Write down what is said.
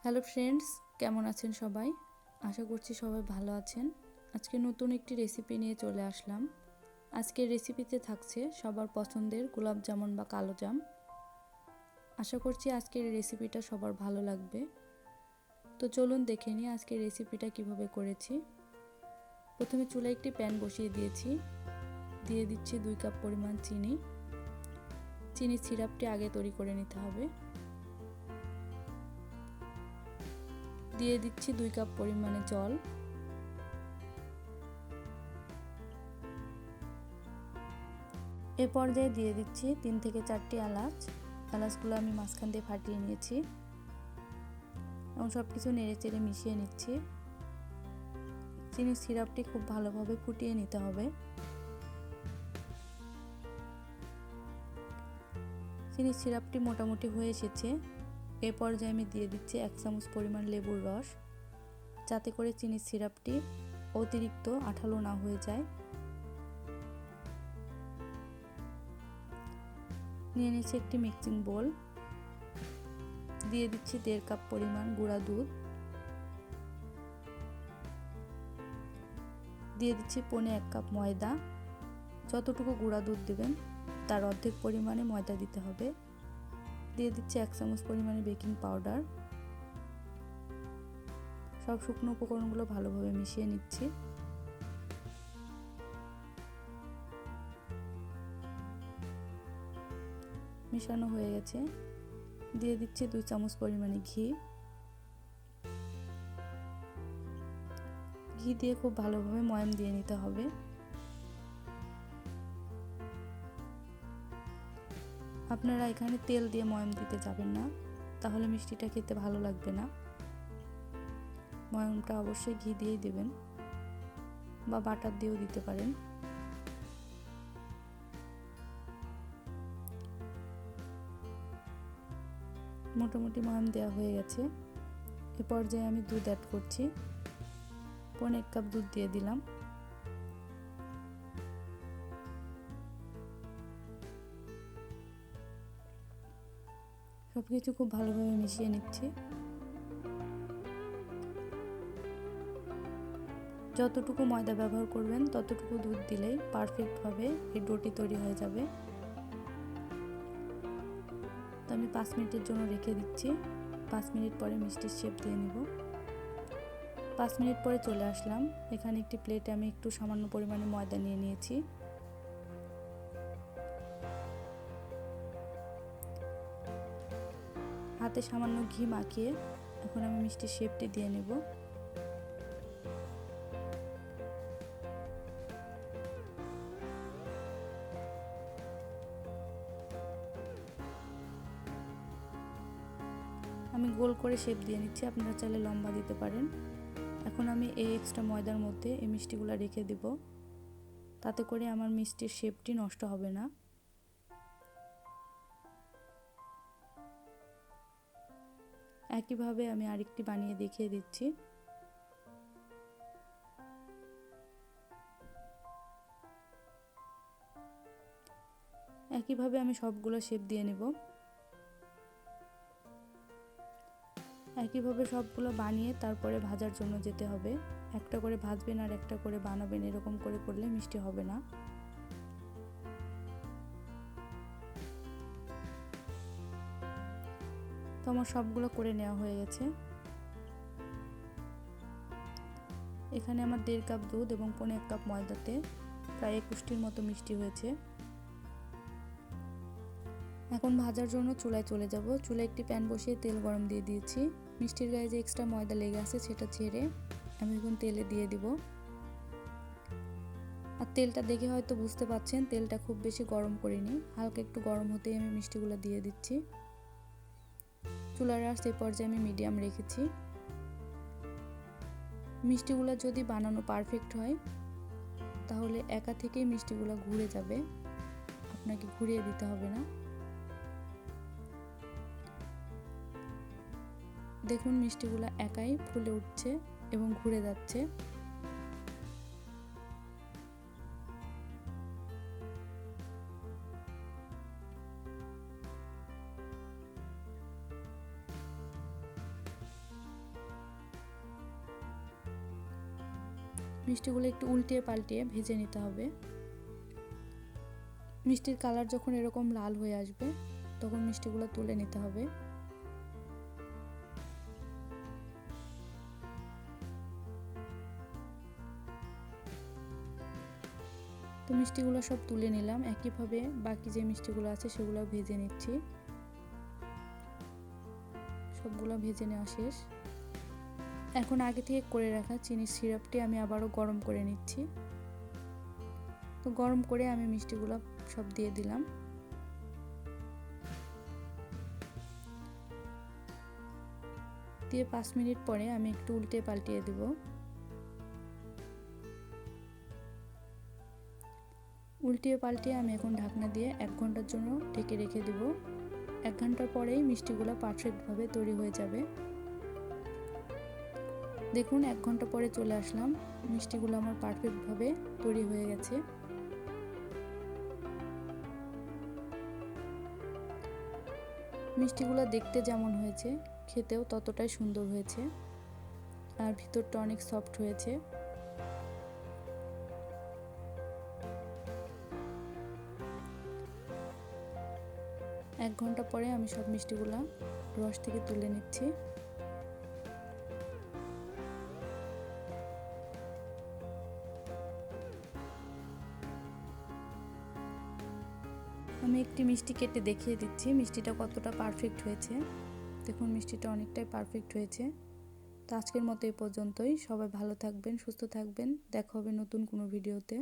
Hello friends, কেমন আছেন সবাই? আশা করছি সবাই ভালো আছেন। আজকে নতুন একটি রেসিপি নিয়ে চলে আসলাম। আজকের রেসিপিতে থাকছে সবার পছন্দের গোলাপ জামুন বা কালো জাম। আশা করছি আজকের এই রেসিপিটা সবার ভালো লাগবে। তো চলুন দেখে নিই আজকের রেসিপিটা কিভাবে করেছি। প্রথমে চুলায় একটি প্যান বসিয়ে দিয়েছি। দিয়ে দিচ্ছি 2 কাপ পরিমাণ চিনি। চিনির সিরাপটি আগে তৈরি করে নিতে হবে। দিয়ে দিচ্ছি 2 কাপ পরিমাণে জল। এ পর্যায়ে দিয়ে দিচ্ছি 3 থেকে 4টি এলাচ। এলাচগুলো আমি মাঝখান দিয়ে ফাটিয়ে নিয়েছি এবং সব কিছু নেড়েচেড়ে মিশিয়ে নিচ্ছি। চিনির সিরাপটি খুব ভালোভাবে ফুটিয়ে নিতে হবে। চিনির সিরাপটি মোটামুটি হয়ে এসেছে। এ পর্যায়ে আমি দিয়ে দিচ্ছি 1 চামচ পরিমাণ লেবুর রস, যাতে করে চিনির সিরাপটি অতিরিক্ত আঠালো না হয়ে যায়। নিয়ে নিচ্ছি একটি মিক্সিং বোল। দিয়ে দিচ্ছি 1.5 কাপ পরিমাণ গুঁড়া দুধ। দিয়ে দিচ্ছি 1.25 কাপ ময়দা। যতটুকু গুঁড়া দুধ দেবেন তার অর্ধেক পরিমাণে ময়দা দিতে হবে। দিয়ে দিচ্ছি 1 চামচ পরিমাণে বেকিং পাউডার। সব শুকনো উপকরণগুলো ভালোভাবে মিশিয়ে নিচ্ছি। মিশানো হয়ে গেছে। দিয়ে দিচ্ছি 2 চামচ পরিমাণে ঘি। ঘি দিয়ে খুব ভালোভাবে ময়াম দিয়ে নিতে হবে। আপনারা এখানে তেল দিয়ে ময়াম দিতে যাবেন না, তাহলে মিষ্টিটা খেতে ভালো লাগবে না। ময়ামটা অবশ্যই ঘি দিয়েই দেবেন বা বাটার দিয়েও দিতে পারেন। মোটামুটি ময়াম দেওয়া হয়ে গেছে। এ পর্যায়ে আমি দুধ অ্যাড করছি। 1.25 কাপ দুধ দিয়ে দিলাম। সবকিছু খুব ভালোভাবে মিশিয়ে নিচ্ছি। যতটুকু ময়দা ব্যবহার করবেন ততটুকু দুধ দিলেই পারফেক্টভাবে এই ডোটি তৈরি হয়ে যাবে। তো আমি 5 মিনিটের জন্য রেখে দিচ্ছি। 5 মিনিট পরে মিষ্টির শেপ দিয়ে নেব। 5 মিনিট পরে চলে আসলাম। এখানে একটি প্লেটে আমি একটু সামান্য পরিমাণে ময়দা নিয়ে নিয়েছি। হাতে সামান্য ঘি মাখিয়ে এখন আমি মিষ্টির শেপটি দিয়ে নেব। আমি গোল করে শেপ দিয়ে নিচ্ছি, আপনারা চাইলে লম্বা দিতে পারেন। এখন আমি এই এক্সট্রা ময়দার মধ্যে এই মিষ্টিগুলো রেখে দেব, তাতে করে আমার মিষ্টির শেপটি নষ্ট হবে না। একইভাবে আমি আরেকটি বানিয়ে দেখিয়ে দিচ্ছি। একইভাবে আমি সবগুলো শেপ দিয়ে নেব। একইভাবে সবগুলো বানিয়ে তারপরে ভাজার জন্য যেতে হবে। একটা করে ভাজবেন আর একটা করে বানাবেন, এরকম করে করলে মিষ্টি হবে না। তো আমার সবগুলো করে নেওয়া হয়ে গেছে। এখানে আমার 1.5 কাপ দুধ এবং 1.25 কাপ ময়দাতে প্রায় 21টির মতো মিষ্টি হয়েছে। এখন ভাজার জন্য চুলায় চলে যাব। চুলায় একটি প্যান বসিয়ে তেল গরম দিয়ে দিয়েছি। মিষ্টির গায়ে যে এক্সট্রা ময়দা লেগে আছে সেটা ছেড়ে আমি এখন তেলে দিয়ে দিব। আর তেলটা দেখে হয়তো বুঝতে পারছেন তেলটা খুব বেশি গরম করিনি, হালকা একটু গরম হতেই আমি মিষ্টিগুলো দিয়ে দিচ্ছি। চুলার আঁচ এই পর্যায়ে আমি মিডিয়াম রেখেছি। মিষ্টিগুলো যদি বানানো পারফেক্ট হয় তাহলে একা থেকেই মিষ্টিগুলো ঘুরে যাবে, আপনাকে ঘুরিয়ে দিতে হবে না। দেখুন মিষ্টিগুলো একাই ফুলে উঠছে এবং ঘুরে যাচ্ছে। মিষ্টিগুলো একটু উল্টিয়ে পাল্টিয়ে ভেজে নিতে হবে। মিষ্টির কালার যখন এরকম লাল হয়ে আসবে তখন মিষ্টিগুলো তুলে নিতে হবে। তো মিষ্টিগুলো সব তুলে নিলাম। একইভাবে বাকি যে মিষ্টিগুলো আছে সেগুলো ভেজে নিচ্ছি। সবগুলো ভেজে নেওয়া শেষ। এখন আগে থেকে করে রাখা চিনির সিরাপটি আমি আবারও গরম করে নিচ্ছি। তো গরম করে আমি মিষ্টিগুলো সব দিয়ে দিলাম। দিয়ে 5 মিনিট পরে আমি একটু উল্টে পাল্টিয়ে দেব। উল্টিয়ে পাল্টিয়ে আমি এখন ঢাকনা দিয়ে 1 ঘন্টার জন্য ঢেকে রেখে দেব। 1 ঘন্টার পরেই মিষ্টিগুলো পারফেক্টভাবে তৈরি হয়ে যাবে। দেখুন 1 ঘন্টা পরে চলে আসলাম। মিষ্টিগুলো আমার পারফেক্টভাবে তৈরি হয়ে গেছে। মিষ্টিগুলো দেখতে যেমন হয়েছে খেতেও ততটাই সুন্দর হয়েছে, আর ভিতরটা অনেক সফট হয়েছে। এক ঘন্টা পরে আমি সব মিষ্টিগুলা রস থেকে তুলে নিচ্ছি। আমি একটি মিষ্টি কেটে দেখিয়ে দিচ্ছি মিষ্টিটা কতটা পারফেক্ট হয়েছে। দেখুন মিষ্টিটা অনেকটাই পারফেক্ট হয়েছে। তো আজকের মতো এই পর্যন্তই। সবাই ভালো থাকবেন, সুস্থ থাকবেন। দেখা হবে নতুন কোনো ভিডিওতে।